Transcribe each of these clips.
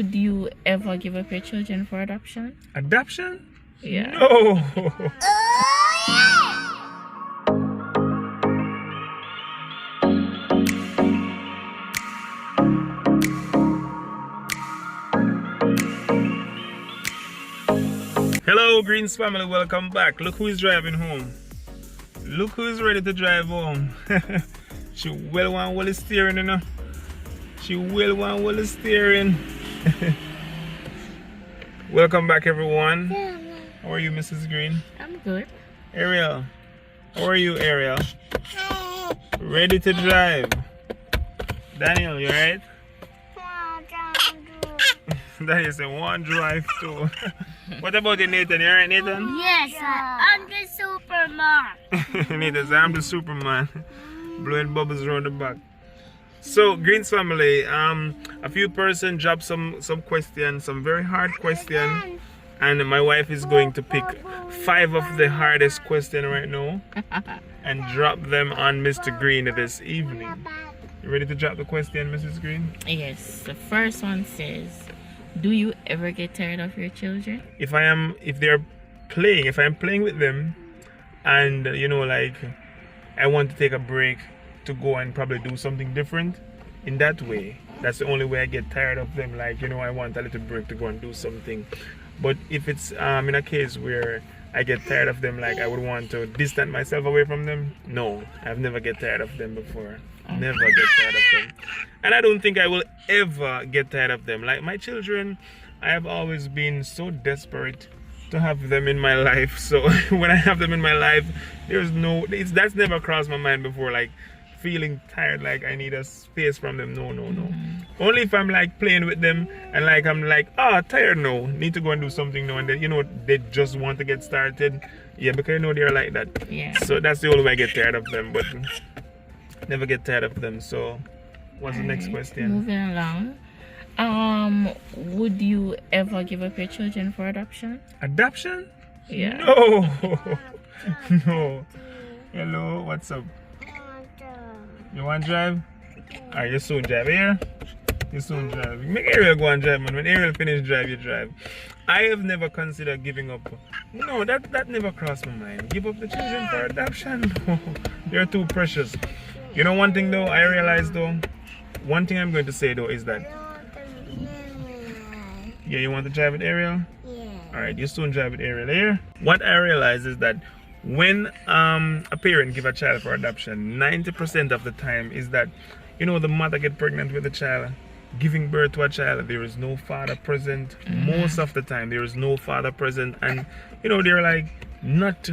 Would you ever give up your children for adoption? Adoption? Yeah. No. Hello, Greens family, welcome back. Look who is driving home. Look who is ready to drive home. She will want all the steering, you know. She will want all the steering. Welcome back, everyone. How are you, Mrs. Green? I'm good. Ariel, how are you, Ariel? Ready to drive. Daniel, you alright? Daniel said, one drive too. What about you, Nathan? You alright, Nathan? Yes, I'm the Superman. Nathan said, I'm the Superman. Blowing bubbles around the back. So, Greens family, a few persons dropped some questions, some very hard questions. And my wife is going to pick 5 of the hardest questions right now and drop them on Mr. Green this evening. You ready to drop the question, Mrs. Green? Yes. The first one says, do you ever get tired of your children? If I'm playing with them and you know, like, I want to take a break to go and probably do something different, in that way, that's the only way I get tired of them. Like, you know, I want a little break to go and do something. But if it's in a case where I get tired of them, like I would want to distance myself away from them, no, I've never get tired of them before. Never get tired of them. And I don't think I will ever get tired of them. Like my children, I have always been so desperate to have them in my life. So when I have them in my life, that's never crossed my mind before, like feeling tired, like I need a space from them. No. Only if I'm like playing with them and like I'm like, tired now, need to go and do something now, and then, you know, they just want to get started. Yeah, because you know they're like that. Yeah. So that's the only way I get tired of them, but never get tired of them. So what's the next question? Moving along. Would you ever give up your children for adoption? Adoption? Yeah. No. No. Hello, what's up? You want to drive? Alright, you soon drive here. You soon drive. Make Ariel go and drive, man. When Ariel finish drive, you drive. I have never considered giving up. No, that never crossed my mind. Give up the children for adoption? No. They're too precious. You know one thing though, I realized though, one thing I'm going to say though is that, yeah, you want to drive with Ariel? Yeah. Alright, you soon drive with Ariel here. What I realized is that when a parent give a child for adoption, 90% of the time is that, you know, the mother get pregnant with the child, giving birth to a child, there is no father present. Most of the time there is no father present, and you know, they're like not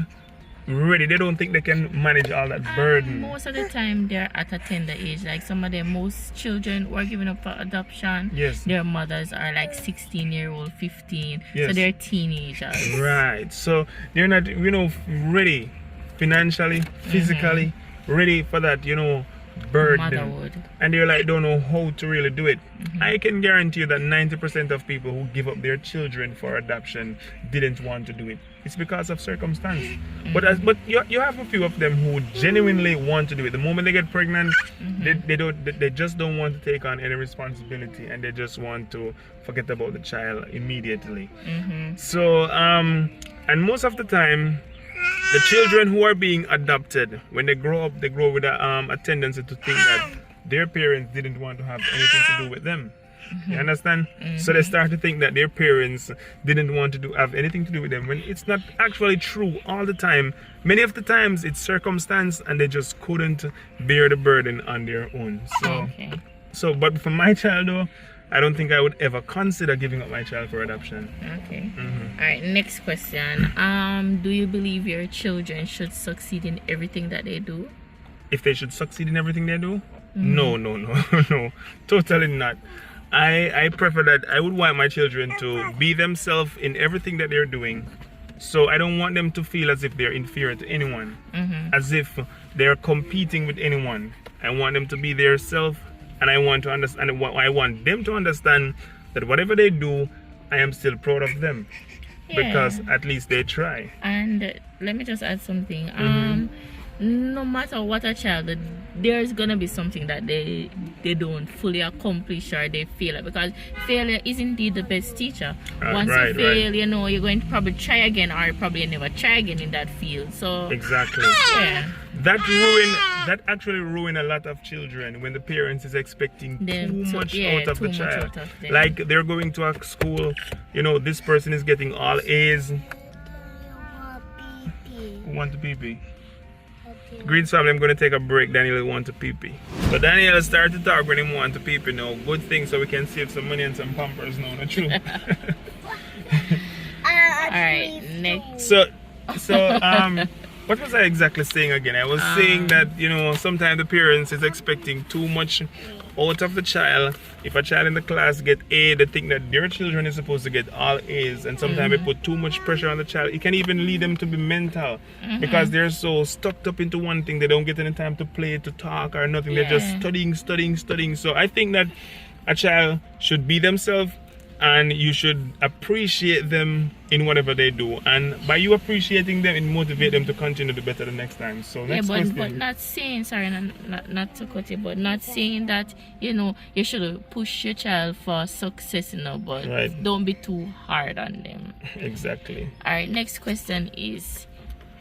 ready. They don't think they can manage all that burden. Most of the time they're at a tender age. Like some of the most children who are given up for adoption, Yes. their mothers are like 16-year-old, 15. Yes. So they're teenagers. Right. So they're not, you know, ready financially, physically, ready for that, you know, burden. Motherhood. And they're like, don't know how to really do it. I can guarantee you that 90% of people who give up their children for adoption didn't want to do it. It's because of circumstance. But you have a few of them who genuinely want to do it. The moment they get pregnant, they just don't want to take on any responsibility, and they just want to forget about the child immediately. So and most of the time, the children who are being adopted, when they grow up, they grow with a tendency to think that their parents didn't want to have anything to do with them. You understand? So they start to think that their parents didn't want to have anything to do with them, when it's not actually true all the time. Many of the times it's circumstance, and they just couldn't bear the burden on their own. So but for my child though, I don't think I would ever consider giving up my child for adoption. Okay. Alright, next question. Do you believe your children should succeed in everything that they do? If they should succeed in everything they do? No. Totally not. I prefer that. I would want my children to be themselves in everything that they're doing. So I don't want them to feel as if they're inferior to anyone, as if they're competing with anyone. I want them to be their self, and I want to understand. I want them to understand that whatever they do, I am still proud of them, because at least they try. And let me just add something. no matter what a child, there's gonna be something that they don't fully accomplish or they fail at, because failure is indeed the best teacher. Once you fail, you know, you're going to probably try again or probably never try again in that field. So exactly. yeah. That actually ruin a lot of children when the parents is expecting too much out of the child. Like they're going to a school, you know, this person is getting all A's. Who want to pee-pee? Great family, I'm going to take a break. Daniel want to pee-pee. So Daniel start to talk when he want to pee-pee now. Good thing, so we can save some money and some Pampers now, not true? Alright, next. So what was I exactly saying again? I was saying that, you know, sometimes the parents is expecting too much out of the child. If a child in the class get A, they think that their children is supposed to get all A's, and sometimes they put too much pressure on the child. It can even lead them to be mental because they're so stuck up into one thing. They don't get any time to play, to talk or nothing. They're just studying. So I think that a child should be themselves, and you should appreciate them in whatever they do, and by you appreciating them, it motivates them to continue to do better the next time. So next question. But not saying, sorry, not to cut you, but not saying that, you know, you should push your child for success, you know, but don't be too hard on them. Exactly. All right, next question is,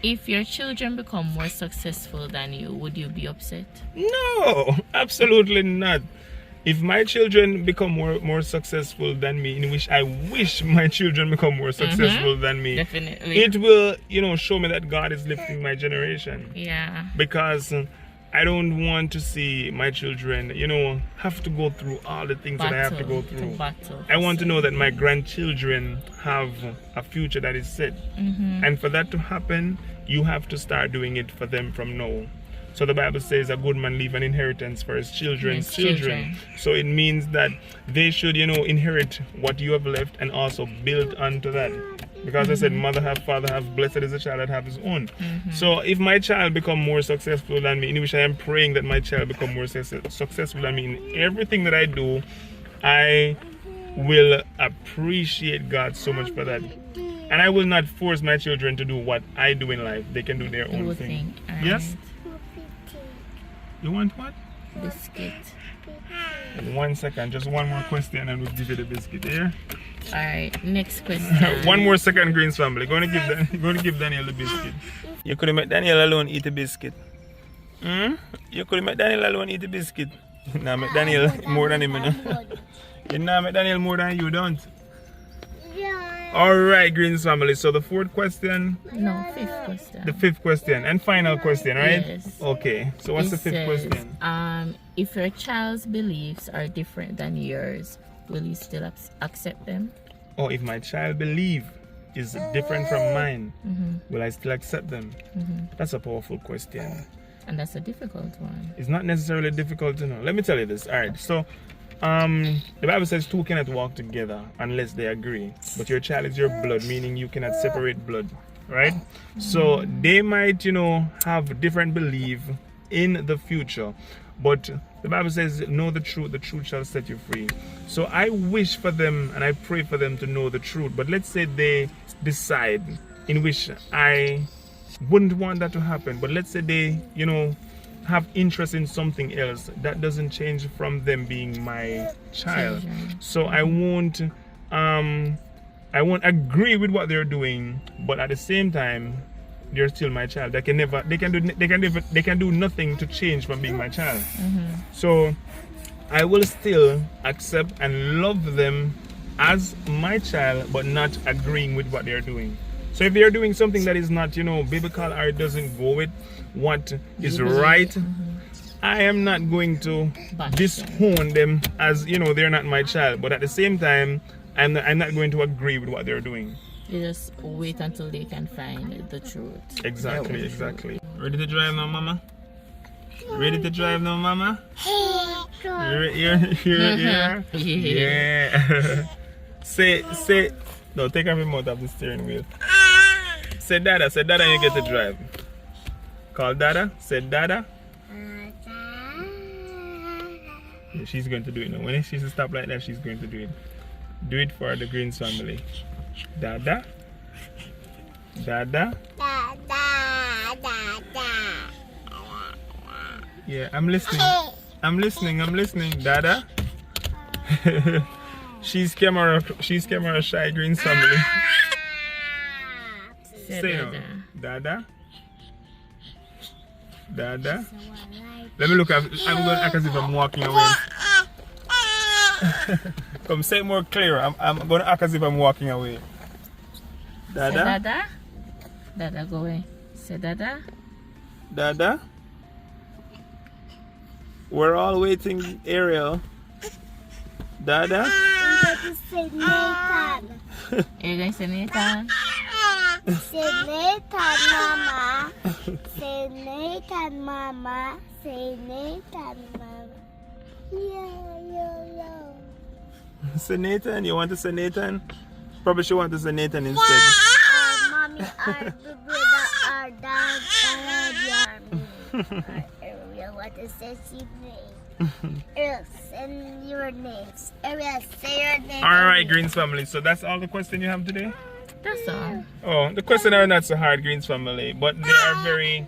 if your children become more successful than you, would you be upset? No, absolutely not. If my children become more successful than me, in which I wish my children become more successful than me, definitely, it will, you know, show me that God is lifting my generation. Yeah. Because I don't want to see my children, you know, have to go through all the things that I have to go through. I want to know that my grandchildren have a future that is set. And for that to happen, you have to start doing it for them from now. So the Bible says a good man leave an inheritance for his children's children. So it means that they should, you know, inherit what you have left and also build onto that. Because I said, mother have, father have, blessed is the child that have his own. So if my child become more successful than me, in which I am praying that my child become more successful than me in everything that I do, I will appreciate God so much for that. And I will not force my children to do what I do in life. They can do their own thing. Yes? You want what? Biscuit. 1 second, just one more question and we'll give you the biscuit here. Alright, next question. 1 more second, Greens family. Going to give Daniel the biscuit. You could make Daniel alone eat a biscuit. You could make Daniel alone eat a biscuit. Nah, make Daniel more than him. You nah, make Daniel more than you, don't. Alright, Greens family. So the fourth question? No, fifth question. The fifth question and final question, right? Yes. Okay. So what's the fifth question? If your child's beliefs are different than yours, will you still accept them? Oh, if my child belief is different from mine, will I still accept them? That's a powerful question. And that's a difficult one. It's not necessarily difficult to know. Let me tell you this. Alright, so the Bible says two cannot walk together unless they agree. But your child is your blood, meaning you cannot separate blood, right? So they might, you know, have different belief in the future. But the Bible says, know the truth shall set you free. So I wish for them and I pray for them to know the truth. But let's say they decide, in which I wouldn't want that to happen, but let's say they, you know, have interest in something else, that doesn't change from them being my child. So I won't agree with what they're doing, but at the same time they're still my child. They can do nothing to change from being my child. So I will still accept and love them as my child, but not agreeing with what they're doing. So if they're doing something that is not, you know, biblical, or it doesn't go with what is right, I am not going to disown them as, you know, they're not my child. But at the same time, I'm not going to agree with what they're doing. You just wait until they can find the truth. Exactly. Ready to drive now, mama? Ready to drive now, mama? Yeah. Say, no, take off your mouth off the steering wheel. Say Dada, and you get to drive. Call Dada, say Dada. Yeah, she's going to do it now. When she's a stop like that, she's going to do it. Do it for the Greens family. Dada. Dada. Yeah, I'm listening. I'm listening. Dada? she's camera shy, Green's family. Say no. Dada? Dada? Let me look. I'm going to act as if I'm walking away. Come, say it more clear. I'm going to act as if I'm walking away. Dada? Say Dada? Dada, go away. Say Dada? Dada? We're all waiting, Ariel. Dada? I'm going to say Nathan. You're going to say Nathan? Say Nathan, Mama. Say Nathan, Mama. Say Nathan, Mama. Yeah. Say Nathan? You want to say Nathan? Probably she want to say Nathan instead. Mommy, our brother, our dad, Ariel, what is this name? Ariel, send your names. Ariel, say your name. Alright, Greens family. So that's all the question you have today? That's all. Oh, the questions are not so hard, Greens family, but they are very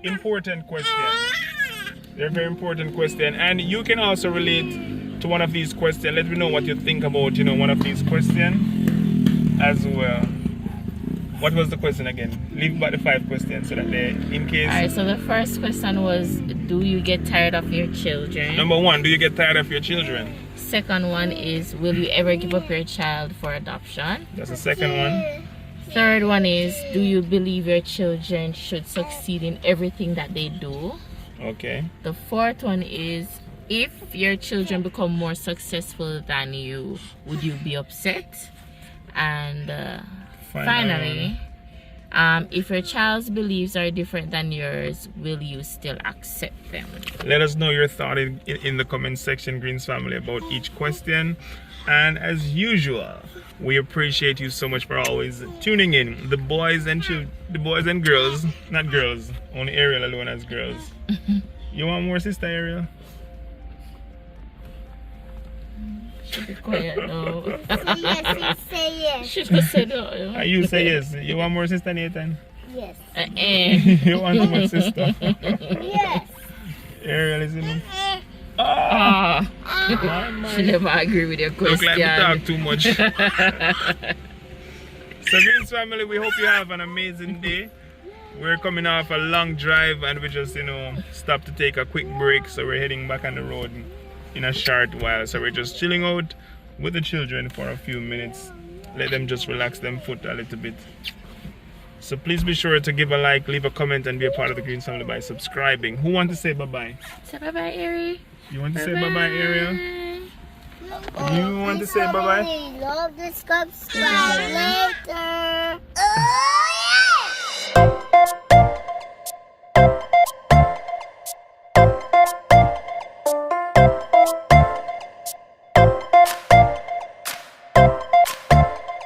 important questions. They're very important questions, and you can also relate to one of these questions. Let me know what you think about, one of these questions as well. What was the question again? Leave about the 5 questions so that they, in case. Alright, so the first question was, do you get tired of your children? Number 1, do you get tired of your children? Second one is, will you ever give up your child for adoption? That's the second one. Third one is, do you believe your children should succeed in everything that they do? Okay. The fourth one is, if your children become more successful than you, would you be upset? And finally, if your child's beliefs are different than yours, will you still accept them? Let us know your thought in the comment section, Greens family, about each question. And as usual, we appreciate you so much for always tuning in. The boys and girls, not girls, only Ariel alone as girls. You want more, sister Ariel? Should be quiet though. Say yes. Should have said no. You say yes. You want more, sister Nathan? Yes. You want too much, sister? Yes. Ariel is in. She never agree with your question. Look like we talk too much. So Greens family, we hope you have an amazing day. We're coming off a long drive and we just, stopped to take a quick break. So we're heading back on the road in a short while. So we're just chilling out with the children for a few minutes. Let them just relax them foot a little bit. So please be sure to give a like, leave a comment, and be a part of the Greens family by subscribing. Who wants to say bye-bye? Say bye-bye, Ari. You want to say bye-bye, Ariel? You want to say bye-bye? Love this subscribe later.